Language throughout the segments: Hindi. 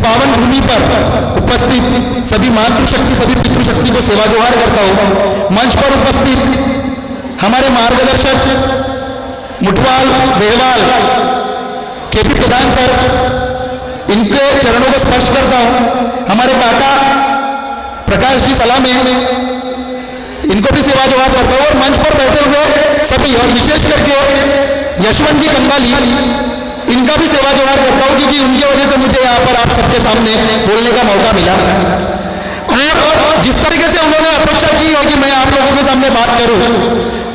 पावन भूमि पर उपस्थित सभी मातृशक्ति, सभी पितृशक्ति को सेवा जोहार करता हूं। मंच पर उपस्थित हमारे मार्गदर्शक मुठवाल वेहवाल केपी प्रधान सर, इनके चरणों को स्पर्श करता हूं। हमारे काका प्रकाश जी सलामे, इनको भी सेवा जोहार करता हूं। और मंच पर बैठे हुए सभी, और विशेष करके यशवंत जी कंबाली, इनका भी सेवा जोहार करता हूं, क्योंकि उनकी वजह से मुझे यहाँ पर आप सबके सामने बोलने का मौका मिला। और जिस तरीके से उन्होंने अपेक्षा की है कि मैं आप लोगों के सामने बात करूं,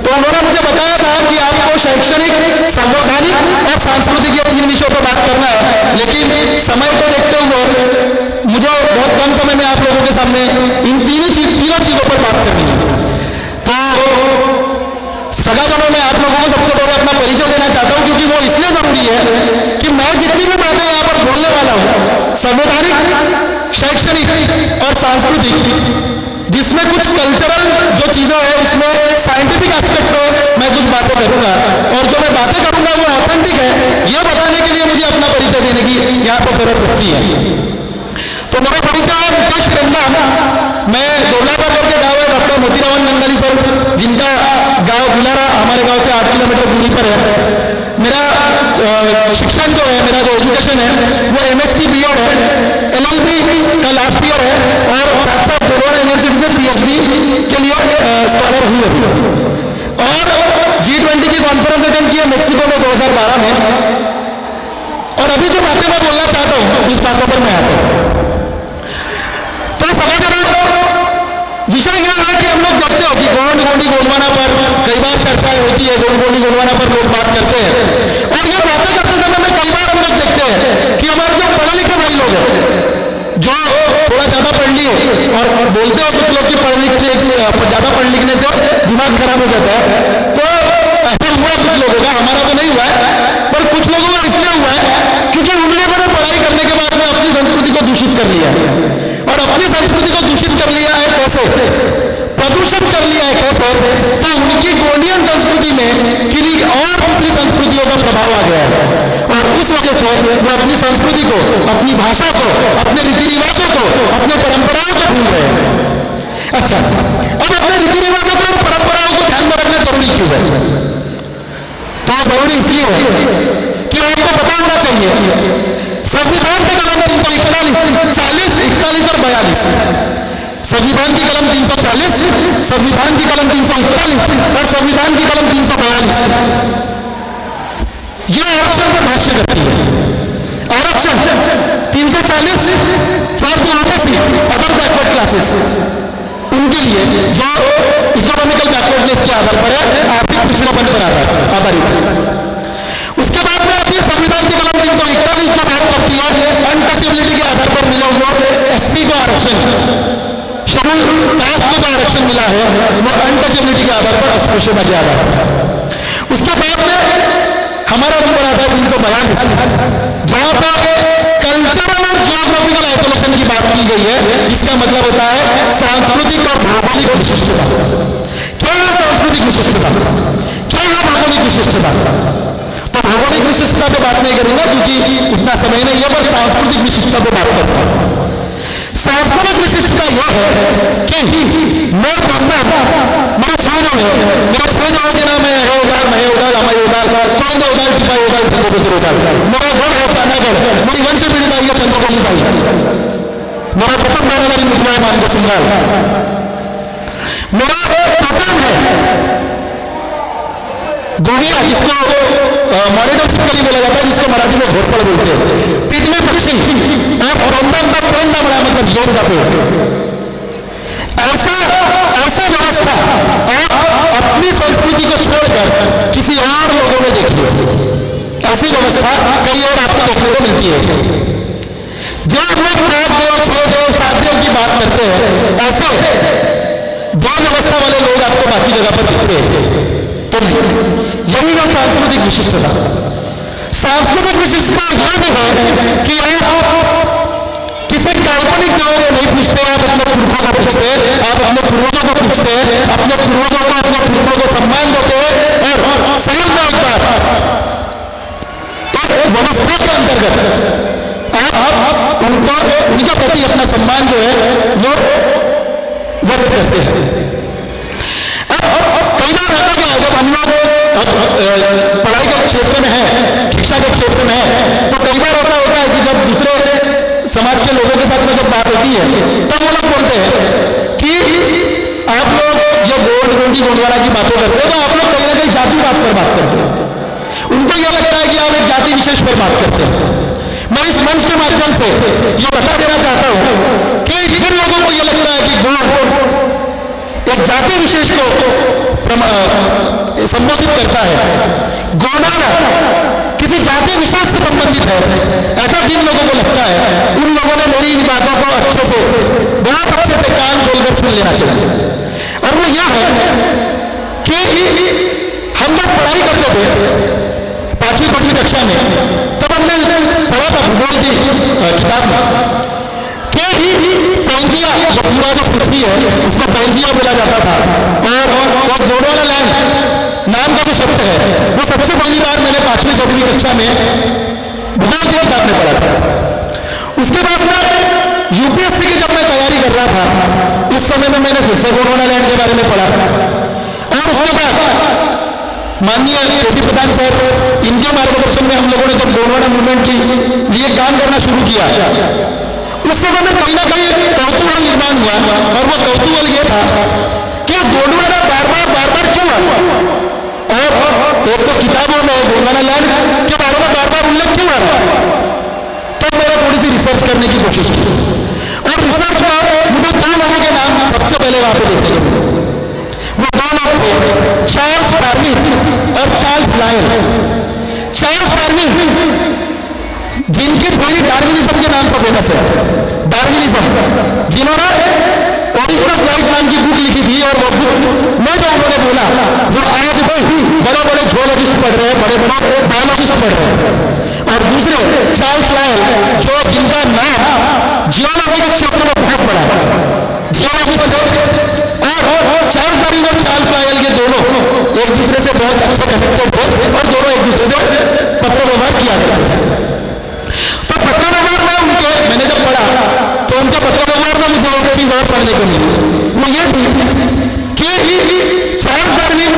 तो उन्होंने मुझे बताया था कि आपको शैक्षणिक, संवैधानिक और सांस्कृतिक, ये 3 विषयों पर बात करना है। लेकिन समय को देखते हुए मुझे बहुत कम समय में आप लोगों के सामने इन तीनों चीजों पर बात करनी है। तो सगाजनों में आप लोगों को सबसे पहले अपना परिचय देना चाहता हूं, क्योंकि वो इसलिए जरूरी है कि मैं जितनी भी बातें यहाँ पर बोलने वाला हूं, संवैधानिक, शैक्षणिक और सांस्कृतिक, जिसमें कुछ कल्चरल जो चीजें हैं, उसमें साइंटिफिक एस्पेक्ट पे मैं कुछ बातें करूंगा, और जो मैं बातें करूंगा वो ऑथेंटिक है, यह बताने के लिए मुझे अपना परिचय देने की यहाँ पर जरूरत पड़ती है। तो मेरा परिचय है मुकेश पेंडा। मैं दोलापर के गाँव है डॉक्टर मोतीराम नंदानी सर, जिनका गांव गुलारा हमारे गांव से 8 किलोमीटर दूरी पर है। मेरा शिक्षण जो है, मेरा जो एजुकेशन है वो MSc BEd है, LLB का लास्ट ईयर है, और साथ साथ बोलवाड़ा यूनिवर्सिटी से PhD के लिए स्कॉलर हुई है। और G20 की कॉन्फ्रेंस अटेंड की है मेक्सिको में 2012 में। और अभी जो बातें मैं बोलना चाहता हूँ, उस बातों पर मैं आता हूँ। तो समझ रहे हो, विषय यह है कि हम लोग देखते हो कि गोंड गोंडी गोंडवाना पर कई बार चर्चाएं होती है, गोंड गोंडी गोंडवाना पर लोग बात करते हैं। और ये बातें करते समय में कई बार हम लोग देखते हैं कि हमारे जो पढ़े लिखे भाई लोग हैं, जो थोड़ा ज्यादा पढ़ लिए, और बोलते हो कुछ लोग कि ज्यादा पढ़ लिखने से दिमाग खराब हो जाता है, तो ऐसा हुआ कुछ लोगों का, हमारा तो नहीं हुआ है, पर कुछ लोगों का इसलिए हुआ है क्योंकि उन लोगों ने पढ़ाई करने के बाद में अपनी संस्कृति को दूषित कर लिया, और अपनी संस्कृति को दूषित कर लिया है कैसे, प्रदूषित कर लिया है कैसे, तो उनकी गोंडियन संस्कृति में किन्हीं और दूसरी संस्कृतियों का प्रभाव आ गया है, और उस वजह से वो अपनी संस्कृति को, अपनी भाषा को, अपने रीति रिवाजों को, अपने परंपराओं को भूल रहे हैं। अच्छा, अब अपने रीति रिवाजों को और परंपराओं को ध्यान में रखना जरूरी क्यों है? तो जरूरी इसलिए है कि आपको पता होना चाहिए संविधान के कलम 341, 40, 41 और 42, संविधान की कलम 340, संविधान की कलम 341 और संविधान की कलम 342, ये आरक्षण पर भाष्य करती है। आरक्षण 340 for the OBC other backward classes, उनके लिए जो इकोनॉमिकल बैकवर्डनेस के आधार पर है, आर्थिक पिछड़ेपन पर आधारित है। उसके बाद में आती है संविधान की कलम 341 जो बात करती है अनटचेबिलिटी के आधार पर मिला हुआ SC को आरक्षण, शेड्यूल कास्ट को जो आरक्षण मिला है वो अनटचेबिलिटी के आधार पर, अस्पृश्यता के आधार पर। उसके बाद में हमारा नंबर आता है 342, जहां पर कल्चरल और जियोग्राफिकल आइसोलेशन की बात की गई है, जिसका मतलब होता है सांस्कृतिक और भौगोलिक विशिष्टता। क्या है सांस्कृतिक विशिष्टता, क्या है भौगोलिक विशिष्टता? तो भौगोलिक विशिष्टता पे बात नहीं करूंगा क्योंकि उतना समय नहीं है, पर सांस्कृतिक विशिष्टता पे बात करता हूं। सांस्कृतिक विशिष्टता यह है कि मैं पढ़ना, मेरे 6 जगह है, मेरे 6 जगह के नाम है उदाल, महे उदाल, अमय उदाल, कौन दो उदाल, टिपा उदाल, चंद्रकोशर उदाल। मेरा गढ़ है चानागढ़, मेरी वंश पीढ़ी आई है चंद्रकोली दाई, मेरा प्रथम नारायण मुद्रा मान को सिंगाल, मेरा टोटम है गोहिया, जिसको मॉनिटर चिपकली बोला जाता है, जिसको मराठी में घोरपड़ बोलते हैं, पिटने पक्षी और रोंदन का पेड़ ना बड़ा, मतलब जोर का पेड़। ऐसी व्यवस्था आप अपनी संस्कृति को छोड़कर किसी और लोगों में देखिए, ऐसी व्यवस्था कहीं और आपको देखने को मिलती है। जब लोग 5 देव, 6 देव, 7 देव की बात करते हैं, ऐसे 2 व्यवस्था वाले लोग आपको बाकी जगह पर दिखते हैं। तो यही है सांस्कृतिक विशिष्टता। सांस्कृतिक विशिष्टता यह भी है कि आप किसी काल्पनिक जगह में नहीं पूछते, आप अपने पुरखों को पूछते, आप अपने पूर्वजों को पूछते, अपने पूर्वजों को, अपने पुरखों को सम्मान देते, और साल में एक बार एक व्यवस्था के अंतर्गत आप उनको उनके प्रति अपना सम्मान जो है वो व्यक्त करते हैं। अब कई बार ऐसा क्या है, जब हम लोग पढ़ाई के क्षेत्र में है, शिक्षा के क्षेत्र में है, तो कई बार ऐसा होता है कि जब दूसरे समाज के लोगों के साथ में जब बात होती है तब वो लोग बोलते हैं कि आप लोग ये गोंड गोंडी गोंडवाड़ा की बातें करते हैं, तो आप लोग कहीं ना कहीं जातिवाद पर बात करते हैं। उनको यह लगता है कि आप एक जाति विशेष पर बात करते हैं। मैं इस मंच के माध्यम से ये बता देना चाहता हूं कि जिन लोगों को यह लगता है कि गोंड एक जाति विशेष को संबोधित करता है, गोंडाना किसी जाति विशेष से संबंधित है, ऐसा जिन लोगों को लगता है, उन लोगों ने मेरी इन बातों को अच्छे से, बहुत अच्छे से कान खोलकर सुन लेना चाहिए। और वो यह है कि हम जब पढ़ाई करते थे 5वीं 6वीं कक्षा में, तब हमने पढ़ा था भूगोल की किताब में कि पैंजिया, जो पूरा जो पृथ्वी है उसको पैंजिया बोला जाता था, और गोंडवाना लैंड नाम का जो शब्द है वो सबसे पहली बार मैंने 5वीं 6वीं कक्षा में भूगोल की किताब में पढ़ा था। उसके बाद में यूपीएससी की जब मैं तैयारी कर रहा था, उस समय में मैंने फिर से गोंडवाना लैंड के बारे में पढ़ा, और उसके बाद माननीय केपी प्रधान सर, इनके मार्गदर्शन में हम लोगों ने जब गोंडवाना मूवमेंट की लिए काम करना शुरू किया, उस समय में कहीं ना कहीं कौतूहल निर्माण हुआ, और वो कौतूहल ये था कि गोंडवाना बार बार क्यों आया, और एक तो किताबों में गोंडवाना लैंड के बारे में बार बार उल्लेख क्यों आ रहा। तब मैंने थोड़ी सी रिसर्च करने की कोशिश की, और रिसर्च में मुझे 2 लोगों के नाम सबसे पहले वहां पर देखने को मिले। वो 2 लोग थे, चार्ल्स डार्विन और चार्ल्स लायन। चार्ल्स डार्विन जिनकी थोड़ी डार्विनिज्म के नाम पर फेमस है, डार्विनिज्म, जिन्होंने ओरिजिन ऑफ लाइफ नाम की बुक लिखी थी, और वो बुक में जो उन्होंने बोला वो आज भी बड़े बड़े जियोलॉजिस्ट पढ़ रहे हैं, बड़े बड़े बायोलॉजिस्ट पढ़ रहे हैं। और दूसरे चार्ल्स लायन, जो जिनका नाम जियोलॉजी के क्षेत्र में बहुत बड़ा है, जियोलॉजिस्ट है, और चार्ल्स डार्विन और चार्ल्स लायन के दोनों एक दूसरे से बहुत अच्छे कनेक्टेड थे, और दोनों एक दूसरे से पत्र व्यवहार किया करते थे। तो पत्र व्यवहार में उनके मैंने जब पढ़ा तो उनके पत्र व्यवहार में मुझे एक चीज और पढ़ने को मिली, वो ये थी कि चार्ल्स डार्विन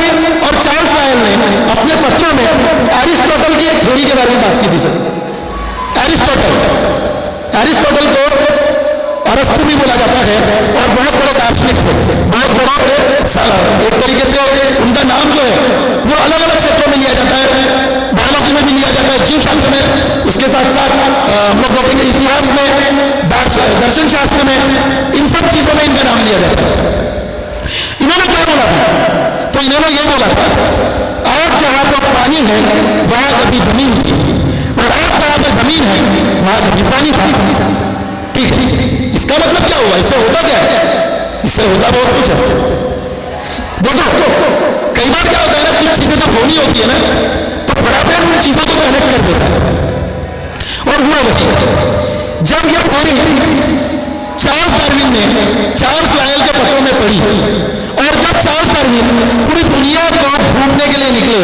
और चार्ल्स लायन ने अपने पत्रों में एरिस्टोटल की एक थ्योरी के बारे में बात की थी। सर एरिस्टोटल को अरस्तु भी बोला जाता है, और बहुत बड़े दार्शनिक थे, बहुत बड़े, एक तरीके से उनका नाम जो है वो अलग अलग क्षेत्रों में लिया जाता है, बायोलॉजी में भी लिया जाता है, जीव शास्त्र में, उसके साथ साथ हम लोग देखेंगे इतिहास में, दर्शन शास्त्र में, इन सब चीजों में इनका नाम लिया जाता है। इन्होंने क्या बोला था, तो इन्होंने ये बोला था, आज जहां पर पानी है वहां कभी जमीन थी, और आज जहां पर जमीन है वहां कभी पानी था। ठीक है, इसका मतलब क्या हुआ, इससे होता क्या है, इससे होता बहुत कुछ है। देखो कई बार क्या होता है ना, कुछ चीजें जब होनी होती है ना, तो बराबर उन चीजों को कनेक्ट कर देता है, और हुआ वही। जब यह थ्योरी चार्ल्स डार्विन ने चार्ल्स लायल के पत्रों में पढ़ी, और जब चार्ल्स डार्विन पूरी दुनिया को घूमने के लिए निकले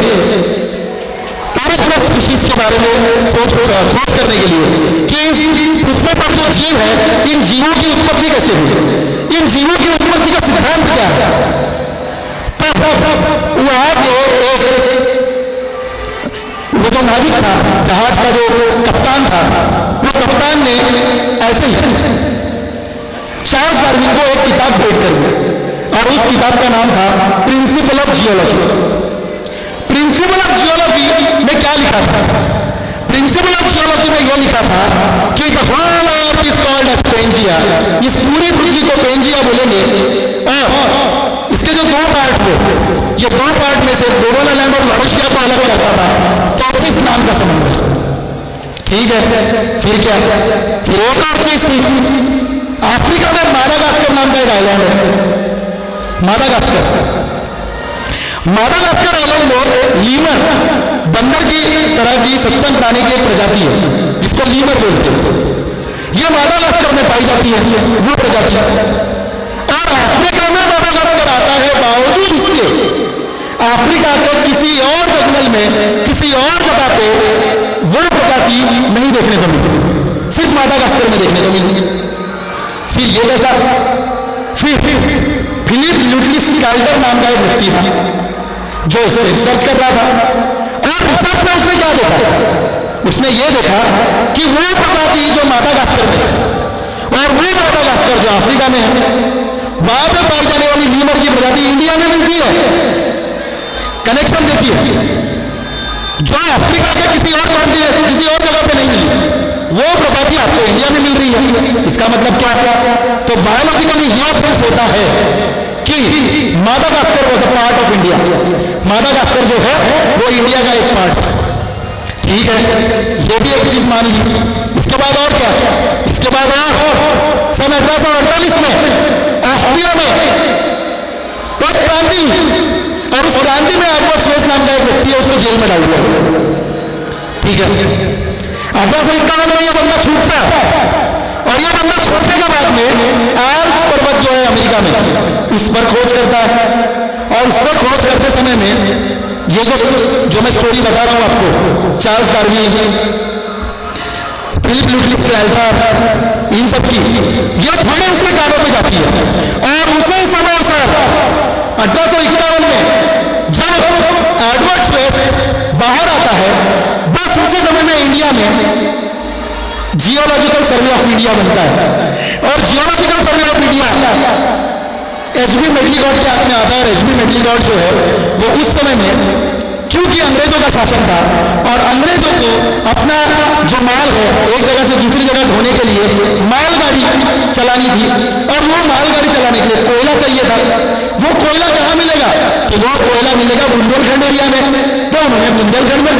ओरिजिन ऑफ स्पीशीज के बारे में खोज करने के लिए, कि इस पृथ्वी पर जो जीव है, इन जीवों की उत्पत्ति कैसे हुई, इन जीवों की उत्पत्ति का सिद्धांत क्या है, तब वहां के वो जो नाविक था, जहाज का जो कप्तान था, वो कप्तान ने ऐसे ही चार्ल्स डार्विन को एक किताब भेंट कर दी, और उस किताब का नाम था principle of geology. Principle of geology में क्या लिखा था, प्रिंसिपल ऑफ जियोलॉजी में यह लिखा था कि the whole earth is called as Pangaea, इस पूरी पृथ्वी को पेंजिया बोलेंगे, और इसके जो 2 पार्ट हुए, ये 2 पार्ट में से गोंडवाना लैंड और लॉरेशिया को अलग करता था, तो किस नाम का समुद्र। ठीक है, फिर क्या, फिर एक और चीज थी, अफ्रीका में मादागास्कर नाम का एक आइलैंड है, मादागास्कर आइलैंड में लीमर, बंदर की तरह की सस्तन प्राणी की एक प्रजाति है जिसको लीमर बोलते हैं, ये मादागास्कर में पाई जाती है, वो प्रजाति। और अफ्रीका में मादागास्कर आता है, बावजूद इसके अफ्रीका के किसी और जंगल में, किसी और जगह पे वो प्रजाति नहीं देखने को मिलती, सिर्फ मादागास्कर में देखने को मिलती। फिर ये कैसा, फिर फिलिप ल्यूटलिस कैल्डर नाम का एक व्यक्ति था जो उसे रिसर्च कर रहा था, और रिसर्च में उसने क्या देखा, उसने ये देखा कि वो प्रजाति जो मादागास्कर में और वो मादागास्कर जो अफ्रीका में है, वहां पे पाई जाने वाली लीमर की प्रजाति इंडिया में मिलती है। कनेक्शन देखिए, जो अफ्रीका के किसी और कॉन्टिनेंट, किसी और जगह पे नहीं मिली, वो प्रजाति आपको इंडिया में मिल रही है। इसका मतलब क्या? तो बायोलॉजिकली यह प्रूफ होता है कि Madagascar was a part of India. Madagascar जो है वो इंडिया का एक पार्ट था। ठीक है, ये भी एक चीज मान ली। इसके बाद और क्या? इसके बाद और सन 1848 में ऑस्ट्रिया में एक क्रांति, और उस क्रांति में एडवर्ड स्वेस नाम का एक व्यक्ति है, उसको जेल में डाल दिया। ठीक है, 1851 में यह बंदा छूटता है, और यह बंदा छूटने के बाद में आल्प्स पर्वत जो है अमेरिका में, उस पर खोज करता है। और उस पर खोज करते समय में ये जो मैं स्टोरी बता रहा हूं आपको, चार्ल्स डार्विन, फिलिप ल्यूटलिस कैल्डर, इन सब की ये थोड़े उसके कानों पे जाती है। और उसी समय सर 1851 में जब एडवर्ड स्वेस बाहर आता है, बस उसी समय में इंडिया में जियोलॉजिकल सर्वे ऑफ इंडिया बनता है। और geological survey of India HB Medlicott के हाथ में आता है। और एचबी मेडलीगॉड जो है वो उस समय में, क्योंकि अंग्रेजों का शासन था और अंग्रेजों को अपना जो माल है एक जगह से दूसरी जगह ढोने के लिए मालगाड़ी चलानी थी, और वो मालगाड़ी चलाने के लिए कोयला चाहिए था। वो कोयला कहाँ मिलेगा? तो वो कोयला मिलेगा बुंदेलखंड एरिया में। तो उन्होंने बुंदेलखंड में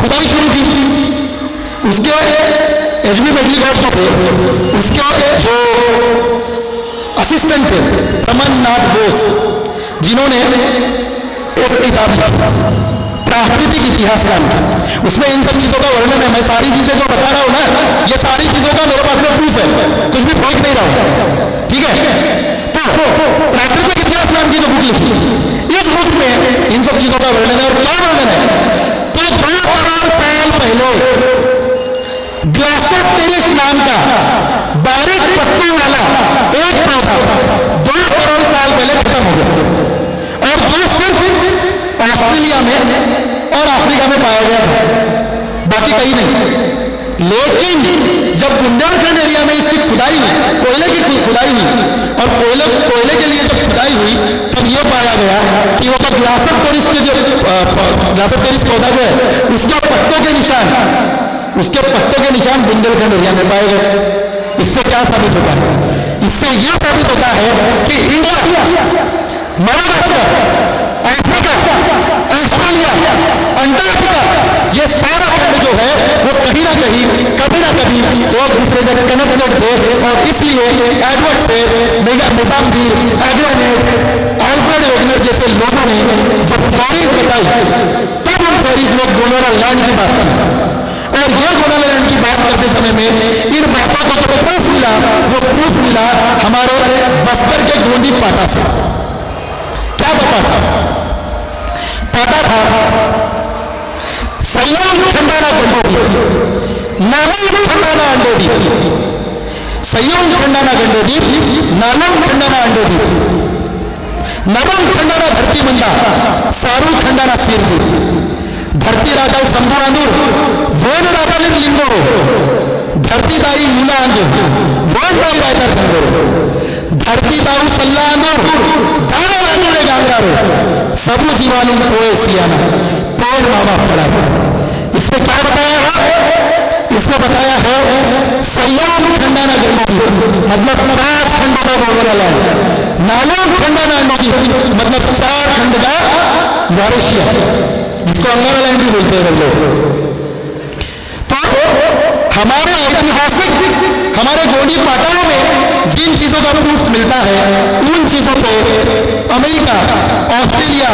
खुदाई शुरू की। उसके एचबी मेडलीगॉड जो थे, उसके जो असिस्टेंट थे रमननाथ बोस, जिन्होंने एक किताब लिखी प्राकृतिक इतिहास नाम की, उसमें इन सब चीजों का वर्णन है। मैं सारी चीजें जो बता रहा हूं ना, ये सारी चीजों का मेरे पास में प्रूफ है, कुछ भी फेंक नहीं रहा हूं। ठीक है, तो प्राकृतिक इतिहास नाम की जो बुक लिखी, इस बुक में इन सब चीजों का वर्णन है। और क्या वर्णन है? तो 2 करोड़ साल पहले ग्लासोप्टेरिस नाम का बारीक पत्तों वाला एक पौधा 2 करोड़ साल पहले खत्म हो गया, और जो सिर्फ ऑस्ट्रेलिया में और अफ्रीका में पाया गया था, बाकी कहीं नहीं। लेकिन जब बुंदेलखंड एरिया में इसकी खुदाई हुई, कोयले की खुदाई हुई, और कोयले के लिए जब खुदाई हुई, तब यह पाया गया कि वो ग्लासोप्टेरिस के जो ग्लासोप्टेरिस पौधा जो है, उसके पत्तों के निशान बुंदेलखंड एरिया में पाए गए। इससे क्या साबित होता है? इससे यह साबित होता है कि India, Madagascar, Africa, Australia, Antarctica, ये सारा खंड जो है वो कहीं ना कहीं, कभी ना कभी एक दूसरे से कनेक्टेड थे। और इसलिए एडवर्ड स्वेस, निजामुद्दीन, एग्रानेट, अल्फ्रेड वेगनर जैसे लोगों ने जब थ्योरीज बताई, तब उन थ्योरीज में गोंडवाना लैंड की बात की। और ये गोंडवाना लैंड की बात करते समय में इन बातों को जब प्रूफ मिला, वो प्रूफ मिला हमारे बस्तर के गोंडी पाटा से। क्या पाटा था? पाटा था सयोम खंडाना गंडोदी, नालोम खंडाना अंडोदी, सयोम खंडाना गंडोदी, नालोम खंडाना अंडोदी, नरम खंडाना धरती मंदा, सारू खंडाना सीरदी, धरती राजा संभांदूर, वेद राजा लिंगोरो, धरती दाई मूला अंदूर, वेद दाई राजा संगोरो, धरती दाऊ सल्ला अंदूर, दारू अंदूरे गांगरारो, सबू जीवानु पोए सियाना, पेड़ मामा फड़ारो। इसमें क्या बताया है? इसको बताया है सयोम खंडाना गंडोदी, मतलब 5 खंडों का गोंडवाना लैंड, नालोम खंडाना अंडोदी, मतलब 4 खंड का मॉरिशिया, जिसको अंगारा लैंड भी बोलते हैं लोग। तो हमारे ऐतिहासिक, हमारे गोंडी पाटाओं में जिन चीजों का प्रूफ मिलता है, उन चीजों को अमेरिका, ऑस्ट्रेलिया,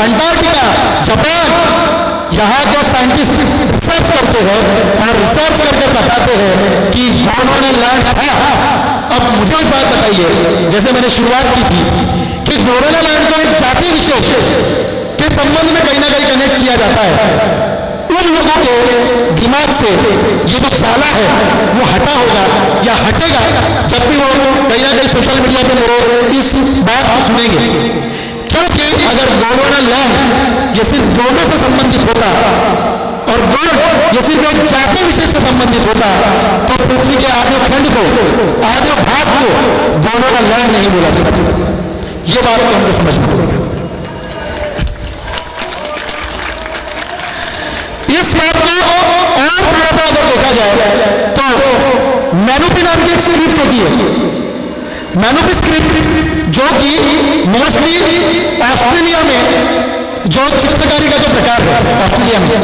अंटार्कटिका, जापान, यहाँ के साइंटिस्ट रिसर्च करते हैं और रिसर्च करके बताते हैं कि गोंडवाना लैंड था। अब मुझे एक बात बताइए, जैसे मैंने शुरुआत की थी कि गोंडवाना लैंड को एक जाति विशेष के संबंध में कहीं ना कहीं कनेक्ट किया जाता है। उन लोगों के दिमाग से ये जो चाला है वो हटा होगा या हटेगा जब भी वो कहीं ना कहीं सोशल मीडिया पे मेरे इस बात को सुनेंगे। क्योंकि अगर गोंडवाना लैंड ये सिर्फ गोंडों से संबंधित होता और गोंड ये सिर्फ एक जाति विशेष से संबंधित होता तो पृथ्वी के आधे खंड को, आधे भाग को गोंडवाना लैंड नहीं बोला जाता। ये बात को हमको समझना पड़ेगा। इस बात को और थोड़ा सा अगर देखा जाए तो मैनोपी नाम की एक स्क्रिप्ट होती है। मैनोपी स्क्रिप्ट जो कि मोस्टली ऑस्ट्रेलिया में जो चित्रकारी का जो प्रकार है, ऑस्ट्रेलिया में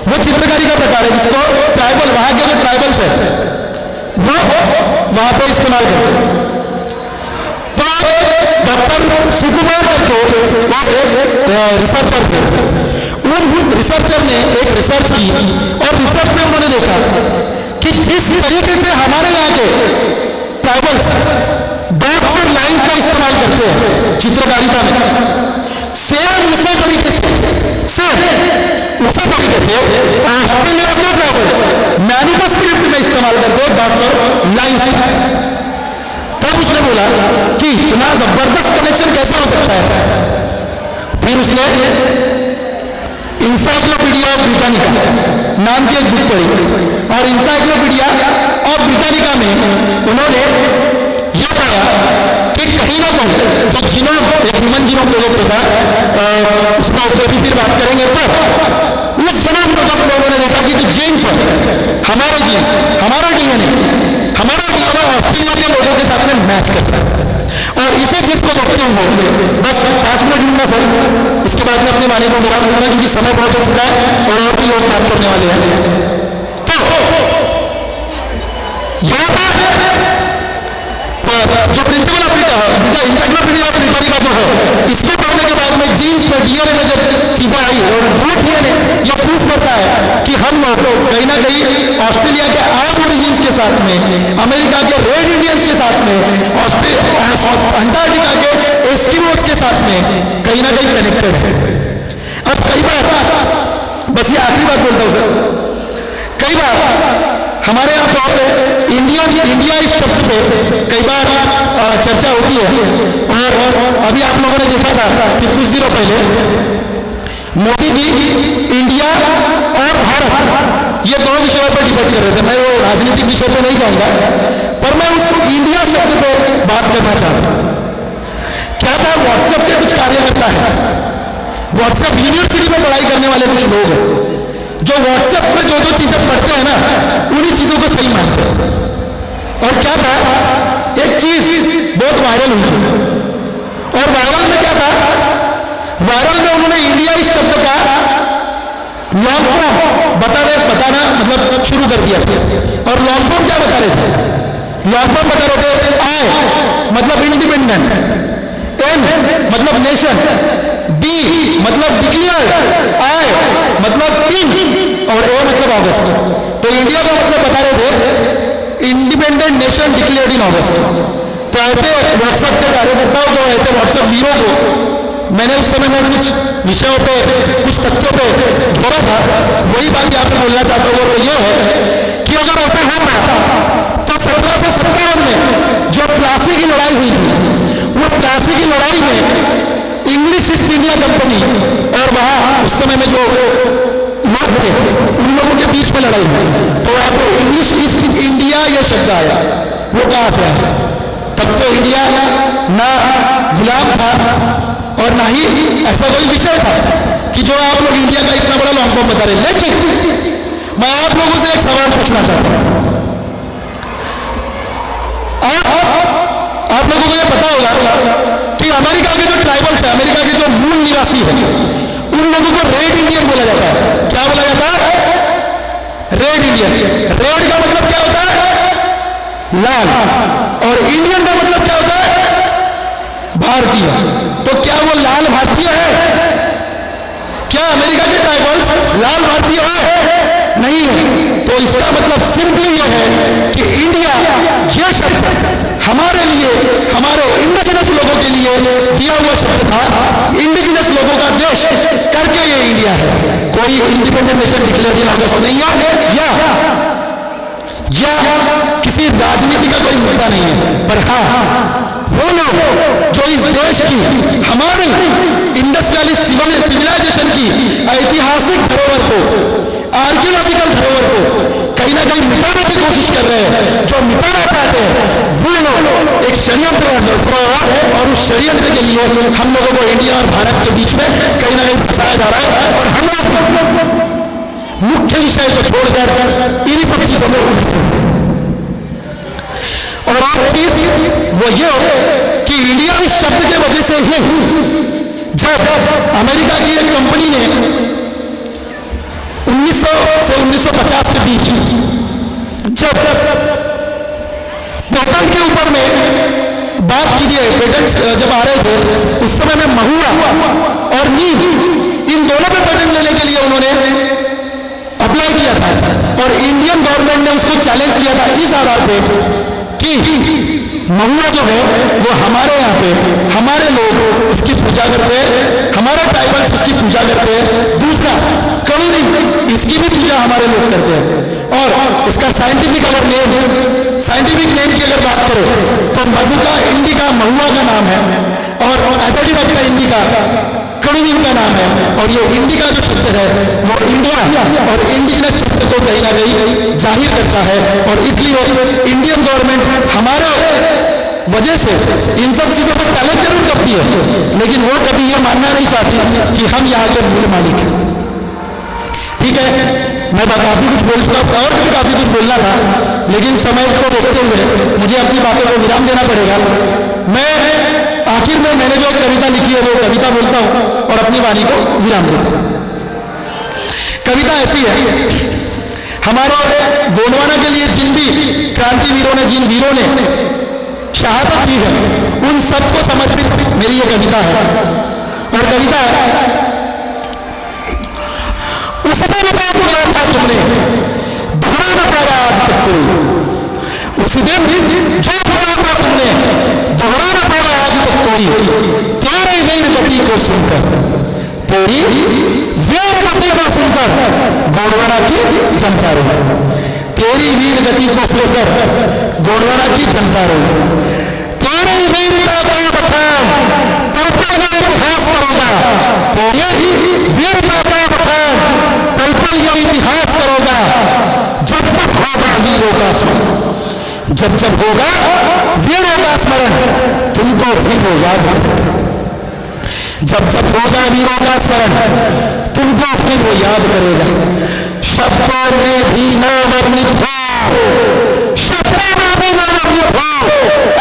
वो चित्रकारी का प्रकार है जिसको ट्राइबल, वहां के जो ट्राइबल्स है वो वहां पे इस्तेमाल करते हैं। तो डॉक्टर सुकुमार करके एक रिसर्चर थे, उन रिसर्चर ने एक रिसर्च की और रिसर्च में उन्होंने देखा कि जिस तरीके से हमारे यहाँ के ट्राइबल्स डॉट्स और लाइंस का इस्तेमाल करते हैं चित्रकारिता में, सेम उसी तरीके से ऑस्ट्रेलिया के ट्राइबल्स मैन्युस्क्रिप्ट में इस्तेमाल करते हैं डॉट्स और लाइंस। तब उसने बोला कि इतना जबरदस्त कनेक्शन कैसे हो सकता है। फिर उसने इंसाइक्लोपीडिया ऑफ ब्रिटानिका नाम की एक बुक पढ़ी और इंसाइक्लोपीडिया ऑफ ब्रिटानिका में उन्होंने यह पढ़ा कि कहीं ना कहीं जो जीनोम, एक ह्यूमन जीनोम प्रोजेक्ट होता उसका ऊपर भी फिर बात करेंगे, पर उस जीनोम प्रोजेक्ट में उन्होंने देखा कि जो जीन्स है, हमारे जीन्स, हमारा डीएनए ऑस्ट्रेलिया के लोगों के साथ में मैच करता है। और इसी चीज को देखते हुए बस 5 मिनट लूंगा सर, इसके बाद में अपने वाले को विराम दूंगा क्योंकि समय बहुत हो चुका है और भी लोग बात करने वाले हैं। तो यहाँ पर जो principle of encyclopedia of Britannica जो है, इसको पढ़ने के बाद में जीन्स में डीएनए में जब चीजें आई और वो डीएनए ये प्रूफ करता है कि हम लोग कहीं ना कहीं ऑस्ट्रेलिया के एबोरिजिन्स के साथ में, अमेरिका के रेड इंडियंस के साथ में, अंटार्कटिका के एस्किमोज के साथ में कहीं ना कहीं कनेक्टेड है। अब कई बार, बस ये आखिरी बात बोलता हूं सर, कई बार हमारे यहाँ पे इंडिया इस शब्द पे कई बार चर्चा होती है और अभी आप लोगों ने देखा था कि कुछ दिनों पहले मोदी जी इंडिया और भारत ये दो विषयों पर डिबेट कर रहे थे। मैं वो राजनीतिक विषय पे नहीं कहूंगा, पर मैं उस इंडिया शब्द पे बात करना चाहता हूं। क्या था, व्हाट्सएप के कुछ कार्यकर्ता है, व्हाट्सएप यूनिवर्सिटी में पढ़ाई करने वाले कुछ लोग हैं जो व्हाट्सएप में जो जो चीजें पढ़ते हैं ना उन्हीं चीजों को सही मानते हैं। और क्या था, एक चीज बहुत वायरल हुई थी और वायरल में क्या था, वायरल में उन्होंने इंडिया इस शब्द का लॉन्ग फॉर्म बताना मतलब शुरू कर दिया था। और लॉन्ग फॉर्म क्या बता रहे थे, लॉन्ग फॉर्म बता रहे थे आई मतलब इंडिपेंडेंट, एन मतलब नेशन, डी मतलब डिक्लेयर, आई मतलब पिंक और ए मतलब अगस्त। तो इंडिया का मतलब बता रहे थे इंडिपेंडेंट नेशन डिक्लेयर्ड इन अगस्त। तो ऐसे व्हाट्सएप के कार्यकर्ताओं को, ऐसे व्हाट्सएप वीरों को मैंने उस समय में कुछ विषयों पे, कुछ तथ्यों पे घोरा था, वही बात यहाँ पे बोलना चाहता हूँ। और ये है कि अगर ऐसा होता तो 1757 में जो प्लासी की लड़ाई हुई थी, वो प्लासी की लड़ाई में इंग्लिश ईस्ट इंडिया कंपनी और वहां उस समय में जो लोग थे उन लोगों के बीच में लड़ाई हुई। तो वहां पर इंग्लिश ईस्ट इंडिया यह शब्द आया, वो कहां से आया? तब तो इंडिया ना गुलाम था और ना ही ऐसा कोई विषय था कि जो आप लोग इंडिया का इतना बड़ा लॉन्ग फॉर्म बता रहे। लेकिन मैं आप लोगों से एक सवाल पूछना चाहता हूं। आप लोगों को यह पता होगा कि अमेरिका के जो ट्राइबल्स है, अमेरिका के जो मूल निवासी है, उन लोगों को रेड इंडियन बोला जाता है। क्या बोला जाता है? Red Indian. रेड का मतलब क्या होता है? लाल। और इंडियन का मतलब क्या होता है? भारतीय। तो क्या वो लाल भारतीय है? क्या अमेरिका के ट्राइबल्स लाल भारतीय है? नहीं है। तो इसका मतलब सिंपली यह है कि इंडिया यह शब्द हमारे लिए, हमारे इंडिजिनस लोगों के लिए दिया हुआ शब्द था। इंडिजिनस लोगों का देश करके ये इंडिया है। कोई independent nation declare in August नहीं है या किसी राजनीति का कोई मुद्दा नहीं है, पर हाँ वो लोग जो इस देश की, हमारी इंडस वैली सिविलाइजेशन की ऐतिहासिक धरोहर को, आर्कियोलॉजिकल धरोहर को कहीं ना कहीं मिटाने की कोशिश कर रहे हैं, जो मिटाना चाहते हैं वो लोग एक षड्यंत्र रच रहा है, और उस षड्यंत्र के लिए हम लोगों को इंडिया और भारत के बीच में कहीं ना कहीं फंसाया जा रहा है। और हम लोग मुख्य विषय को छोड़कर इन्हीं सब चीजों में उलझे। और एक चीज वो ये कि इंडिया इस शब्द के वजह से ही, जब अमेरिका की एक कंपनी ने 1900 से 1950 के बीच जब पेटेंट के ऊपर में बात की है, पेटेंट जब आ रहे थे उस समय में महुआ और नीम इन दोनों पे पेटेंट लेने के लिए उन्होंने अप्लाई किया था, और इंडियन गवर्नमेंट ने उसको चैलेंज किया था इस आधार पे कि महुआ जो है वो हमारे यहाँ पे हमारे लोग उसकी पूजा करते हैं, हमारे ट्राइबल्स उसकी पूजा करते हैं। दूसरा कड़ूरी, इसकी भी पूजा हमारे लोग करते हैं। और उसका साइंटिफिक नेम की अगर बात करें तो मधुका इंडिका महुआ का नाम है, और एथेडिरप्टा इंडिका कड़ूरी का नाम है। और ये इंडिका जो शब्द है वो इंडिया और इंडिजिनस शब्द को कहीं ना कहीं जाहिर करता है, और इसलिए इंडियन गवर्नमेंट हमारे वजह से इन सब चीजों पर चैलेंज जरूर करती है, लेकिन वो कभी ये मानना नहीं चाहती कि हम यहाँ के मूल मालिक हैं। ठीक है, मैं काफी कुछ बोल चुका, और भी काफी कुछ बोलना था, लेकिन समय को देखते हुए मुझे अपनी बातों को विराम देना पड़ेगा। मैं आखिर में मैंने जो कविता लिखी है वो कविता बोलता हूं और अपनी वाणी को विराम देता हूं। कविता ऐसी है, हमारे गोंडवाना के लिए जिन भी क्रांतिवीरों ने, जिन वीरों ने शहादत दी है, उन सबको समर्पित मेरी ये कविता है। और कविता है, उसने बचा दिया था तुमने, धरा न पाया आज तक कोई। उस दिन जो धरा था तुमने, धरा न पाया आज तक कोई। तेरे वीर गति को सुनकर, तेरी वीर गति को सुनकर गोंडवाना की जनता रोई। तेरी वीर गति को सुनकर गोंडवाना की जनता रोई। तेरी वीरता का बखान पल पल इतिहास करोगा। तेरी वीरता का बखान पल पल इतिहास करोगा। जब जब होगा वीरों का स्मरण, जब जब होगा वीरों का स्मरण, तुमको भी वो याद करेगा। जब जब होगा वीरों का स्मरण, तुमको भी वो याद करेगा। शब्दों में भी न वर्णित हो, शब्दों में भी न वर्णित हो,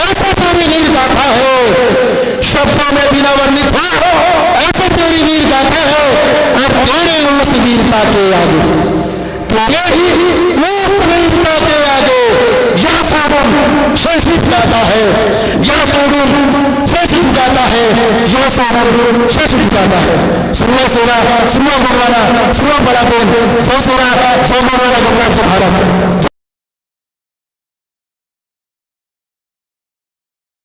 ऐसे तेरी वीर गाथा है। शब्दों में भी न वर्णित हो, ऐसे तेरी वीर गाथा है। और तेरे उस वीरता के आगे, तेरे उस वीरता के आगे यह सोडुम शेष गाता है, यह सोडुम शेष गाता है, यह सोडुम शेष गाता है। सुनो सोना, सुनो गोंडवाना, सुनो बड़ा बोल, जो सोना, जो गोंडवाना, गोंडवाना, जो भारत।